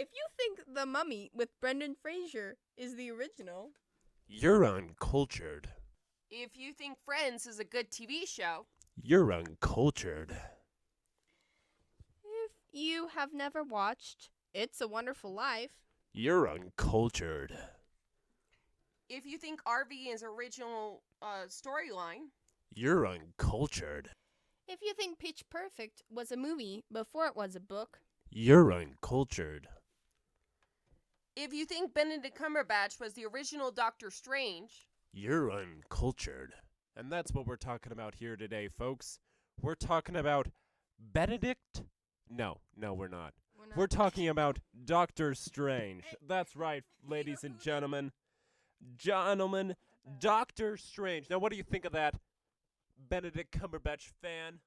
If you think The Mummy with Brendan Fraser is the original, you're uncultured. If you think Friends is a good TV show, You're uncultured. if you have never watched It's a Wonderful Life, You're uncultured. if you think RV is original storyline, You're uncultured. if you think Pitch Perfect was a movie before it was a book, You're uncultured. if you think Benedict Cumberbatch was the original Doctor Strange, You're uncultured. And that's what we're talking about here today, folks. We're talking about Benedict? No, we're not. We're talking about Doctor Strange. That's right, ladies and gentlemen. Doctor Strange. Now, what do you think of that, Benedict Cumberbatch fan?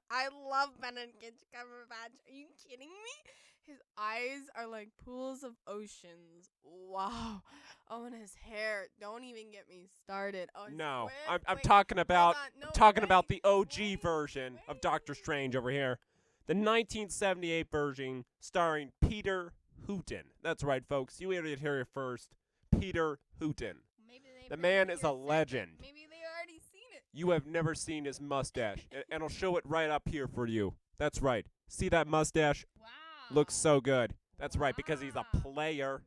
I love Benedict Cumberbatch. Are you kidding me? His eyes are like pools of oceans. Wow. Oh, and his hair. Don't even get me started. Oh, No, wait, I'm wait, talking about hold on. No, talking wait, about the OG wait, version of wait. Doctor Strange over here. The 1978 version starring Peter Hooton. That's right, folks. You heard it here first. Peter Hooton. Maybe they The put man it is here a second. legend. Maybe they already seen it. You have never seen his mustache, and I'll show it right up here for you. That's right. See that mustache? Wow. Looks so good. That's right, because he's a Wow. player.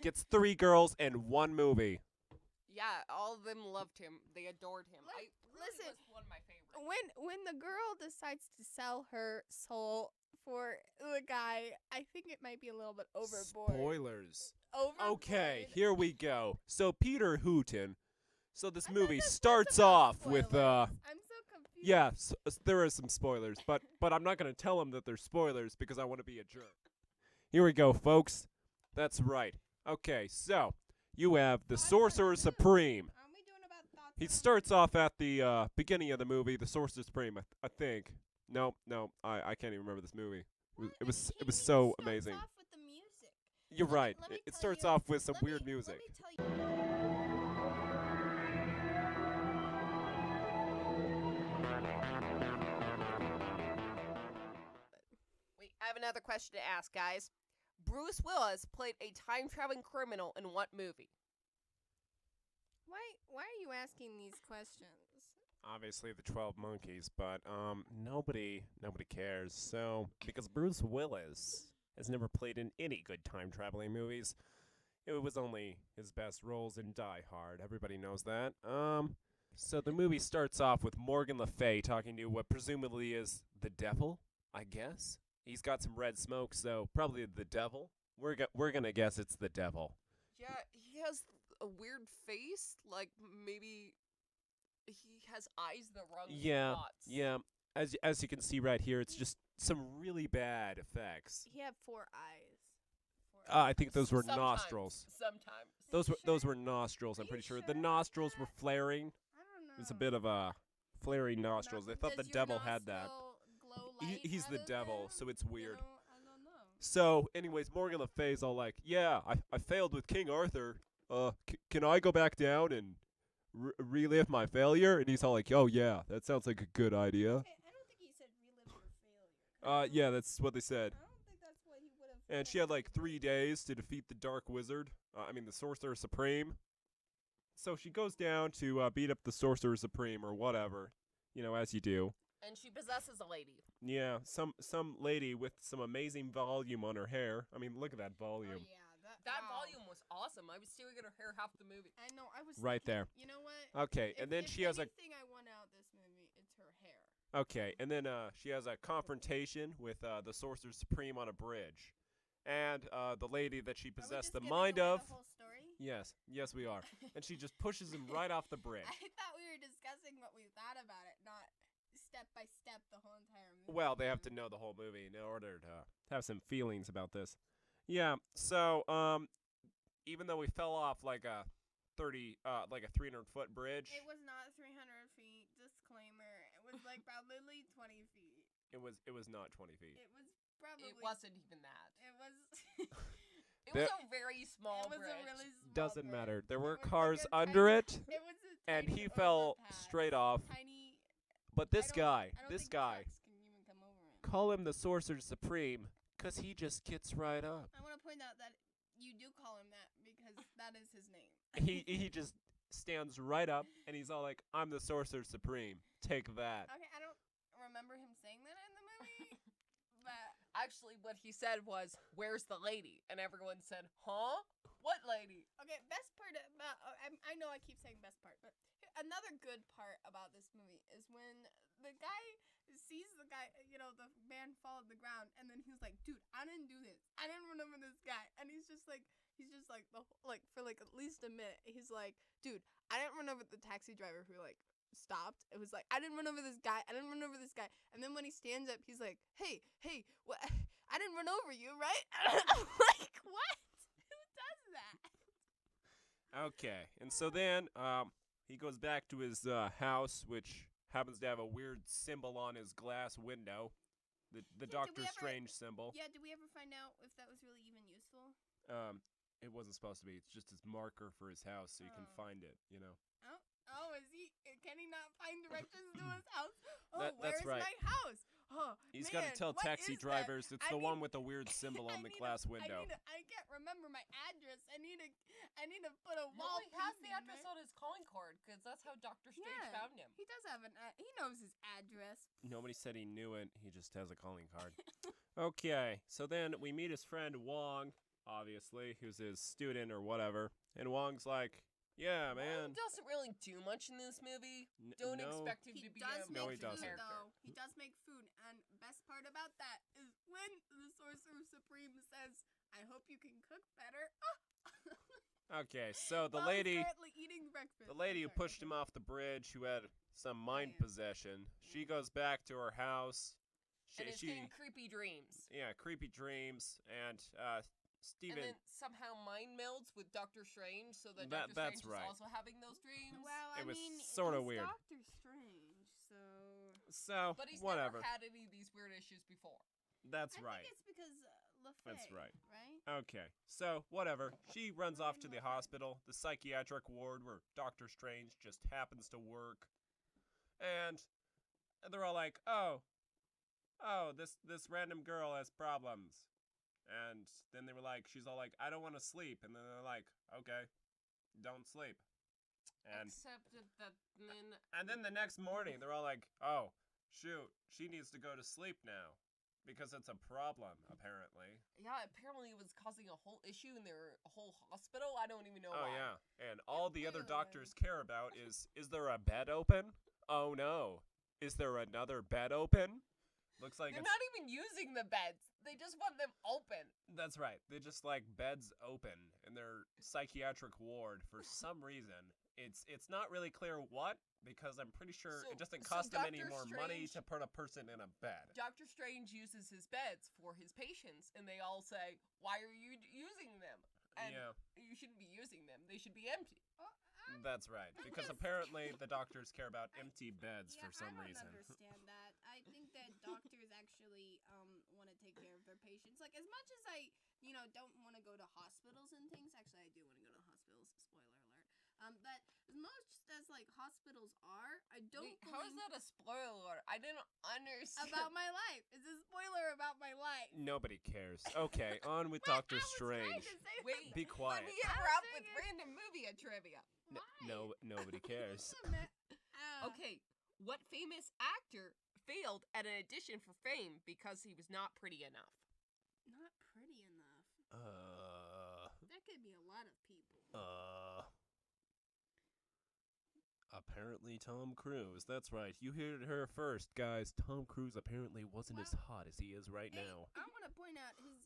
Gets 3 girls in 1 movie. yeah, all of them loved him. They adored him. Listen, was one of my favorites. when the girl decides to sell her soul for the guy, I think it might be a little bit overboard. Spoilers. Overboard. Okay, here we go. So Peter Hooton. So this I thought movie this was starts about off with spoilers. I'm so confused. yeah, there are some spoilers, but I'm not going to tell them that they're spoilers because I want to be a jerk. Here we go, folks. That's right. Okay, so you have the Sorcerer Supreme. Are we doing about thoughts? He starts off at the beginning of the movie, the Sorcerer Supreme, I think. No, I can't even remember this movie. It was so amazing. Off with the music. You're right. Let me It tell starts you- off with some let weird me- music. Let me tell you. Wait, I have another question to ask, guys. Bruce Willis played a time-traveling criminal in what movie? Why are you asking these questions? Obviously the 12 Monkeys, but nobody cares. So because Bruce Willis has never played in any good time traveling movies, it was only his best roles in Die Hard. Everybody knows that. So the movie starts off with Morgan Le Fay talking to what presumably is the devil, I guess. He's got some red smoke, so probably the devil. We're gonna guess it's the devil. Yeah, he has a weird face. Like, maybe he has eyes the wrong spots. Yeah. As you can see right here, it's just some really bad effects. He had 4 eyes. I think those were Sometimes. nostrils. Sometimes. Those were nostrils. I'm pretty sure the nostrils were flaring. I don't know. It was a bit of a flaring nostrils. They thought the Does your devil had that. nostril glow light He's out the of devil, them? so it's weird. You know, I don't know. So, anyways, Morgan Le Fay's all like, "Yeah, I failed with King Arthur. Can I go back down and relive my failure?" And he's all like, "Oh yeah, that sounds like a good idea." Okay, I don't think he said relive your failure. Yeah, that's what they said. I don't think that's what he would have. And she had like 3 days to defeat the Dark Wizard. The Sorcerer Supreme. So she goes down to beat up the Sorcerer Supreme or whatever, as you do. And she possesses a lady. Yeah, some lady with some amazing volume on her hair. I mean, look at that volume. Oh, yeah, That wow. volume was awesome. I was staring at her hair half the movie. I know. I was Right thinking, there. You know what? Okay, and then if she has a anything I want out this movie, it's her hair. okay, and then she has a confrontation with the Sorcerer Supreme on a bridge, and the lady that she Are we possessed just the giving mind away of. The whole story? Yes, we are. And she just pushes him right off the bridge. I thought we were discussing what we thought about it, not step by step the whole entire movie. Well, they have to know the whole movie in order to have some feelings about this. Yeah. So, even though we fell off like a 300-foot bridge, It was not 300 feet. Disclaimer. It was like probably 20 feet. it was not 20 feet. It was probably. It wasn't even that. It was. It was a very small it was bridge. a really small Doesn't bridge. matter. There It were was like cars a under tiny- it, It was a and tiny he fell overpass. straight off. Tiny. But this I guy, don't this think guy, trucks can even come over it. call him the Sorcerer Supreme, 'Cause he just gets right up. I want to point out that you do call him that because that is his name. He just stands right up, and he's all like, I'm the Sorcerer Supreme. Take that. Okay, I don't remember him saying that in the movie, but Actually, what he said was, "Where's the lady?" And everyone said, "Huh? What lady?" okay. Best part about I know I keep saying best part, but another good part about this movie is when the guy sees the guy, the man fall to the ground, and then he's like, "Dude, I didn't do this. I didn't run over this guy," and he's just like for like at least a minute, he's like, "Dude, I didn't run over the taxi driver who like." Stopped. It was like, I didn't run over this guy. I didn't run over this guy. And then when he stands up, he's like, hey, what? I didn't run over you, right? I'm like, what? Who does that? Okay, and so then he goes back to his house, which happens to have a weird symbol on his glass window, the Yeah, did Doctor we ever- Strange symbol. Yeah, did we ever find out if that was really even useful? It wasn't supposed to be. It's just his marker for his house, so you can Oh. find it. Oh, can he not find directions to his house? Oh, That's where's right. my house? Oh, He's got to man, tell what taxi is that? drivers it's I the one need- with the weird symbol on the glass window. I can't remember my address. I need to put a No, wall. he has piece the in address there. on his calling card, because that's how Doctor Strange Yeah. found him. He does have he knows his address. Nobody said he knew it. He just has a calling card. Okay, so then we meet his friend Wong, obviously, who's his student or whatever. And Wong's like, yeah, man. He doesn't really do much in this movie. N- Don't no. expect him He to be does a No, make he major doesn't. food character. though. He does make food, and best part about that is when the Sorcerer Supreme says, "I hope you can cook better." Okay, so the While he's lady, currently eating breakfast. the lady who Sorry, pushed him off the bridge, who had some mind yeah. possession, she goes back to her house. And is getting creepy dreams. Yeah, creepy dreams, and Steven. And then somehow mind melds with Doctor Strange, so that, That- Doctor that's Strange right. is also having those dreams. Well, It I was mean, sorta he's weird. Doctor Strange, so So, But he's whatever. never had any of these weird issues before. That's I right. think it's because LaFay. That's right. Right? Okay, so whatever. She runs off to the hospital, the psychiatric ward where Doctor Strange just happens to work, and they're all like, "Oh, this random girl has problems," and then they were like, she's all like, "I don't want to sleep," and then they're like, "Okay, don't sleep," and Except that then then the next morning they're all like, "Oh, shoot, she needs to go to sleep now." Because it's a problem, apparently. yeah, apparently it was causing a whole issue in their whole hospital. I don't even know Oh why. yeah, and all the other Ew. doctors care about is there a bed open? Oh no, is there another bed open? Looks like They're it's not even using the beds. They just want them open. that's right. They just like beds open in their psychiatric ward for some reason. It's not really clear what, because I'm pretty sure it doesn't So cost them any Dr. more money Strange- to put a person in a bed. Doctor Strange uses his beds for his patients, and they all say, "Why are you using them?" And Yeah, you shouldn't be using them. They should be empty. that's right. Because apparently the doctors care about empty beds for some I reason. don't understand that. I think that doctors actually want to take care of their patients. Like as much as I, don't want to go to hospitals and things. Actually, I do want to go to hospitals. Spoiler alert. But as much as like hospitals are, I don't. Wait, how is believe that a spoiler? I didn't understand. about my life? It's a spoiler about my life. Nobody cares. Okay, on with Wait, Doctor I was trying Strange. to say Wait, Be quiet. let me I was interrupt with saying it. random movie trivia. No, nobody cares. Okay, what famous actor failed at an audition for Fame because he was not pretty enough? Not pretty enough. That could be a lot of people. Apparently Tom Cruise. That's right. You heard it here first, guys. Tom Cruise apparently wasn't as hot as he is right Hey, now. I want to point out his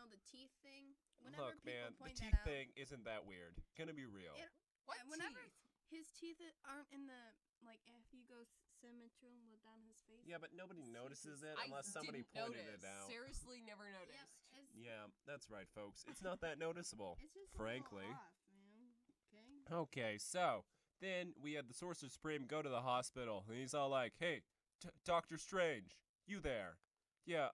the teeth thing. Whenever Look, people man, the point teeth that out, thing isn't that weird. Gonna be real. It- What whenever teeth? his teeth aren't in the like if you go symmetrical down his face. Yeah, but nobody notices it I unless somebody didn't pointed notice. it out. Seriously, never Yeah, noticed. it's, Yeah, that's right, folks. It's not that noticeable, it's just frankly. a little off, man. Okay. Okay, so then we had the Sorcerer Supreme go to the hospital, and he's all like, "Hey, Doctor Strange, you there? Yeah,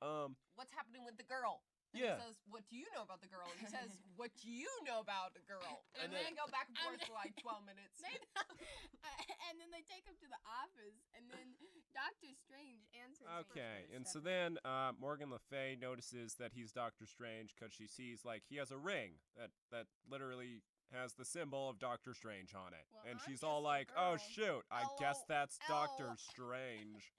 What's happening with the girl? And Yeah. He says, what do you know about the girl? And he says, what do you know about the girl? And, And then then- they go back and forth for like 12 minutes. And then they take him to the office, and then Doctor Strange answers. me Okay, for and so seven. then Morgan Le Fay notices that he's Doctor Strange because she sees like he has a ring that literally has the symbol of Doctor Strange on it, Well, and I'm she's just all a like, "Oh girl. shoot, I guess that's Doctor LOL. Strange."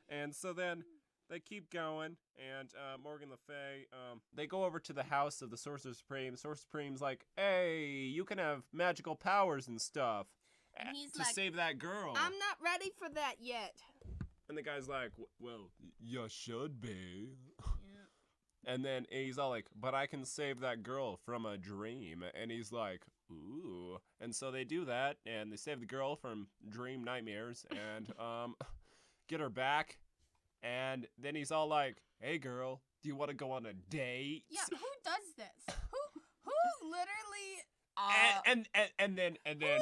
And so then they keep going, and Morgan Le Fay, they go over to the house of the Sorcerer Supreme. Sorcerer Supreme's like, "Hey, you can have magical powers and stuff And he's to like, save that girl." I'm not ready for that yet. And the guy's like, "Well, you should be." And then he's all like, "But I can save that girl from a dream." And he's like, "Ooh." And so they do that, and they save the girl from dream nightmares, and get her back. And then he's all like, "Hey, girl, do you want to go on a date?" Yeah, who does this? Who literally? And then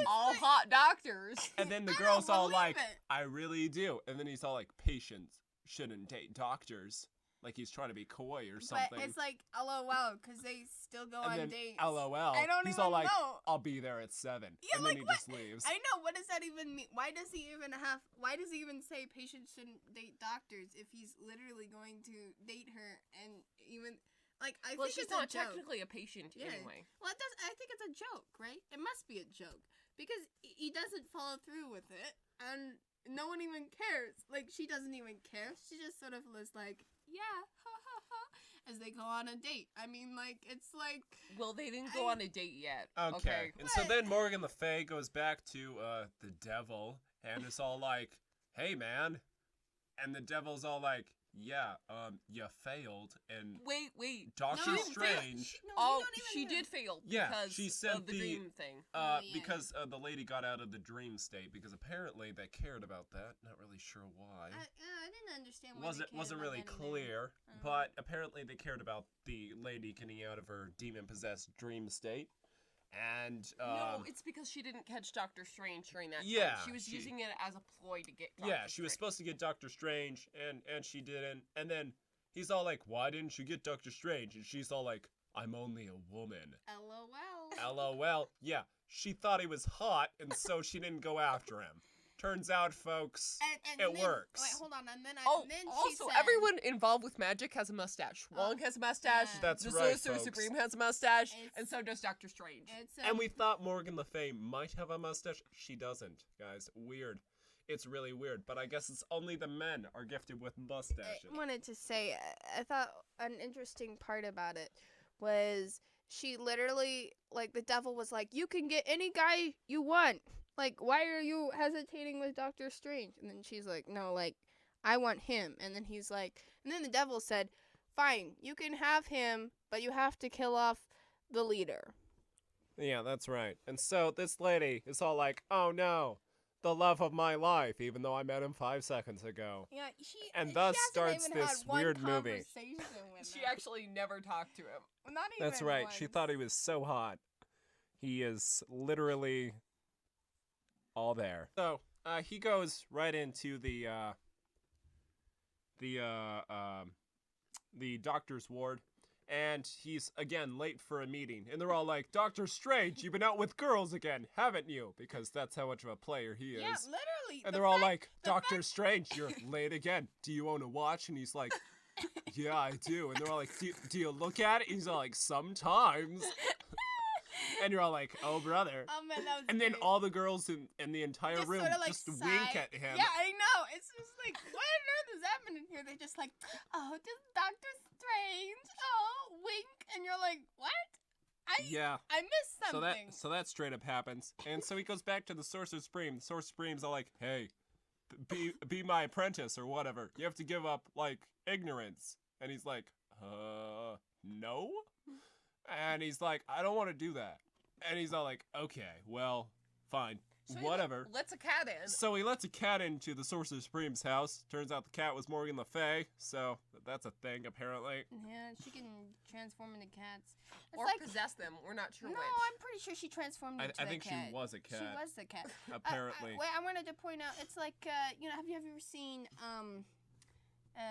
All hot doctors. and then the I don't girl's all believe like, it. "I really do." And then he's all like, "Patients shouldn't date doctors." Like he's trying to be coy or something. But it's like LOL because they still go and on then dates. LOL. I don't he's even all like, know. "I'll be there at 7." Yeah, and like then he what? just leaves. I know. What does that even mean? Why does he even say patients shouldn't date doctors if he's literally going to date her and even like I Well, think she's it's a not joke. technically a patient Yeah. anyway. Well, I think it's a joke, right? It must be a joke because he doesn't follow through with it, and no one even cares. Like she doesn't even care. She just sort of was like, "Yeah, ha ha ha," as they go on a date. I mean, like it's like Well, they didn't go on a date yet. Okay. And so What? then Morgan Le Fay goes back to the devil and is all like, "Hey, man." And the devil's all like, "Yeah, you failed." And Wait. Doctor No, Strange. No, Oh, you don't even she know. did fail Yeah, because she sent of the the- dream thing. Oh, yeah, because the lady got out of the dream state because apparently they cared about that. Not really sure why. I didn't understand why they cared Wasn't about really that either. clear, Uh-huh. but apparently they cared about the lady getting out of her demon-possessed dream state. And No, it's because she didn't catch Doctor Strange during that Yeah, time. She was using it as a ploy to get yeah, she was supposed to get Doctor Strange, and she didn't. And then he's all like, "Why didn't you get Doctor Strange?" And she's all like, "I'm only a woman." LOL. LOL. Yeah, she thought he was hot, and so she didn't go after him. Turns out, folks, And it then, works. Wait, hold on. And then Oh, and then she also, said, everyone involved with magic has a mustache. Wong has a mustache. yeah. That's the right, Sorcerer folks. Supreme has a mustache, It's- and so does Doctor Strange. It's And we thought Morgan Le Fay might have a mustache. She doesn't, guys. Weird. It's really weird, but I guess it's only the men are gifted with mustaches. I wanted to say, I thought an interesting part about it was she literally, like, the devil was like, "You can get any guy you want. Like, why are you hesitating with Doctor Strange?" And then she's like, "No, like, I want him." And then he's like, and then the devil said, "Fine, you can have him, but you have to kill off the leader." Yeah, that's right. And so this lady is all like, "Oh no, the love of my life," even though I met him 5 seconds ago. Yeah, And she thus hasn't starts even this had one weird movie. conversation with She him. actually never talked to him. Not even That's right. She once. thought he was so hot. He is literally all there. So he goes right into the doctor's ward, and he's again late for a meeting. And they're all like, "Doctor Strange, you've been out with girls again, haven't you?" Because that's how much of a player he is. Yeah, literally. And the they're all fact- like, the "Doctor fact- Strange, you're late again. Do you own a watch?" And he's like, "Yeah, I do." And they're all like, do you look at it?" And he's all like, "Sometimes." And you're all like, "Oh, brother." Oh man, that was And then great. all the girls in the entire Just room sorta, like, just wink sigh. at him. Yeah, I know. It's just like, what on earth is happening here? They're just like, "Oh, just Doctor Strange. Oh, wink." And you're like, "What? Yeah. I missed So something." that straight up happens. And so he goes back to the Sorcerer Supreme. The Sorcerer Supreme's all like, "Hey, be my apprentice or whatever. You have to give up like ignorance." And he's like, "No?" And he's like, "I don't want to do that." And he's all like, "Okay, well, fine. So he Whatever." Let's a cat in. So he lets a cat into the Sorcerer Supreme's house. Turns out the cat was Morgan Le Fay, so that's a thing apparently. Yeah, she can transform into cats. It's Or like, possess them. We're not sure no, which. I'm pretty sure she transformed I into a think cat. she was a cat. She was the cat. Apparently. Wait, I wanted to point out, it's like, have you ever seen,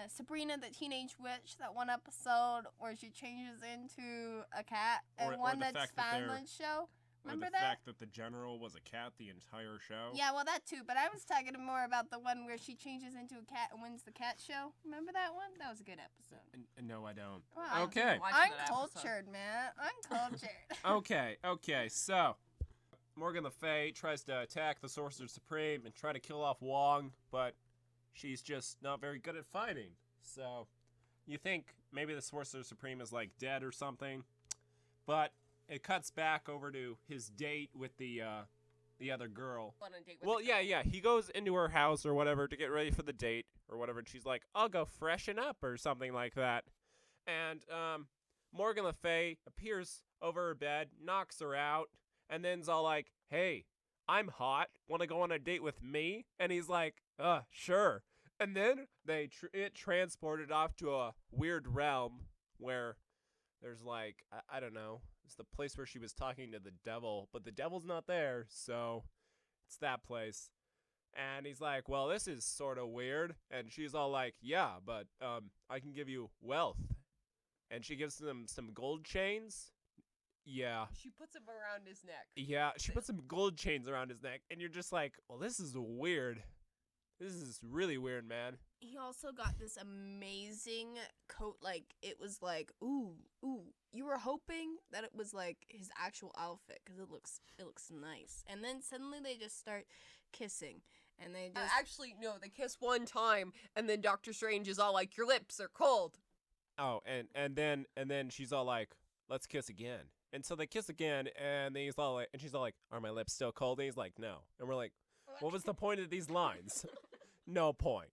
Sabrina the Teenage Witch, that one episode where she changes into a cat, and Or one the that's fact that they're- Finland show. Remember or the that? fact that the general was a cat the entire show. Yeah, well, that too. But I was talking more about the one where she changes into a cat and wins the cat show. Remember that one? That was a good episode. No, I don't. Wow. Okay. Uncultured, man. Uncultured. Okay, so Morgan Le Fay tries to attack the Sorcerer Supreme and try to kill off Wong, but she's just not very good at fighting. So you think maybe the Sorcerer Supreme is like dead or something, but it cuts back over to his date with the other girl. On a date with Well, the girl. yeah. He goes into her house or whatever to get ready for the date or whatever, and she's like, "I'll go freshen up" or something like that. And Morgan Le Fay appears over her bed, knocks her out, and then's all like, "Hey, I'm hot. Want to go on a date with me?" And he's like, sure." And then it transported off to a weird realm where there's like, I don't know, it's the place where she was talking to the devil, but the devil's not there, so it's that place. And he's like, "Well, this is sort of weird." And she's all like, "Yeah, but I can give you wealth." And she gives him some gold chains. Yeah. She puts him around his neck. Yeah, she puts some gold chains around his neck, and you're just like, well, this is weird. This is really weird, man. He also got this amazing coat. Like, it was like, ooh. You were hoping that it was like his actual outfit because it looks nice. And then suddenly they just start kissing, and they just Actually, no, they kiss one time, and then Doctor Strange is all like, "Your lips are cold." Oh, and then she's all like, "Let's kiss again." And so they kiss again, and then she's all like, "Are my lips still cold?" And he's like, "No." And we're like, what was the point of these lines? No point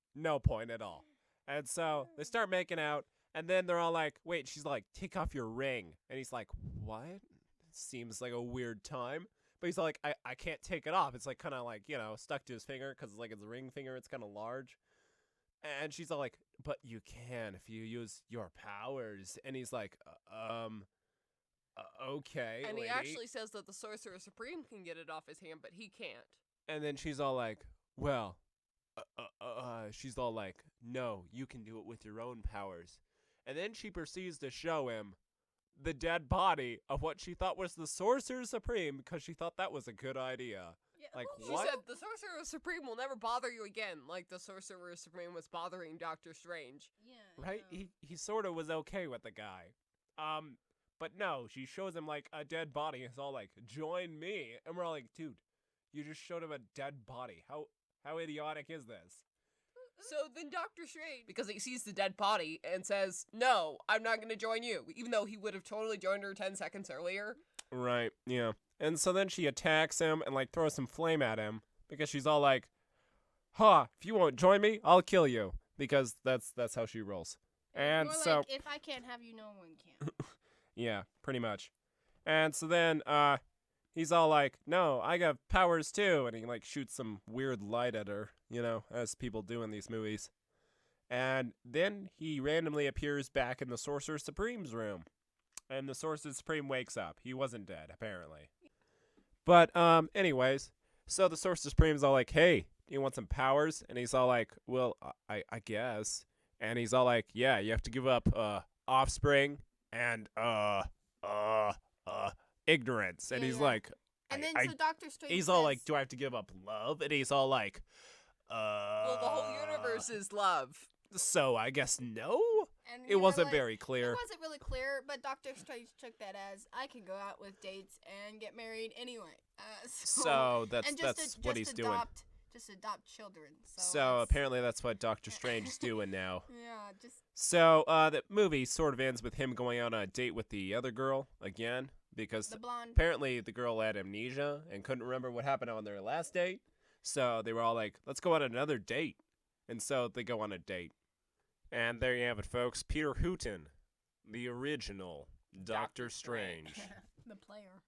at all. And so they start making out, and then they're all like, wait, she's like, "Take off your ring." And he's like, "What?" Seems like a weird time. But he's all like, I can't take it off. It's like kind of like, stuck to his finger because it's a ring finger. It's kind of large. And she's all like, "But you can if you use your powers." And he's like, okay, And lady. he actually says that the Sorcerer Supreme can get it off his hand, but he can't. And then she's all like, well, she's all like, "No, you can do it with your own powers." And then she proceeds to show him the dead body of what she thought was the Sorcerer Supreme because she thought that was a good idea. Yeah, Like, She what? said the Sorcerer Supreme will never bother you again, like the Sorcerer Supreme was bothering Doctor Strange. yeah, Right? He sort of was okay with the guy. But no, she shows him like a dead body. It's all like, "Join me." And we're all like, dude, you just showed him a dead body. How idiotic is this? So then Doctor Strange, because he sees the dead body, and says, "No, I'm not going to join you," even though he would have totally joined her 10 seconds earlier. Right, yeah. And so then she attacks him and like throws some flame at him because she's all like, "If you won't join me, I'll kill you." Because that's how she rolls. And More so like, if I can't have you, no one can. yeah, pretty much. And so then he's all like, "No, I got powers too." And he like shoots some weird light at her, as people do in these movies. And then he randomly appears back in the Sorcerer Supreme's room. And the Sorcerer Supreme wakes up. He wasn't dead, apparently. But anyways, so the Sorcerer Supreme's all like, "Hey, do you want some powers?" And he's all like, "Well, I guess." And he's all like, "Yeah, you have to give up offspring and ignorance." And Yeah, he's yeah. like, And then I so Doctor Strange he's all says- like, "Do I have to give up love?" And he's all like, Well, the whole universe is love. So I guess no? And It we were wasn't like- very clear. It wasn't really clear, but Doctor Strange took that as, I can go out with dates and get married anyway. So that's and what he's doing. Just adopt children. So that's- apparently that's what Doctor Strange is doing now. Yeah, just So the movie sort of ends with him going on a date with the other girl again because the blonde. apparently the girl had amnesia and couldn't remember what happened on their last date. So they were all like, "Let's go on another date." And so they go on a date. And there you have it, folks. Peter Hooton, the original Doctor Strange. The player.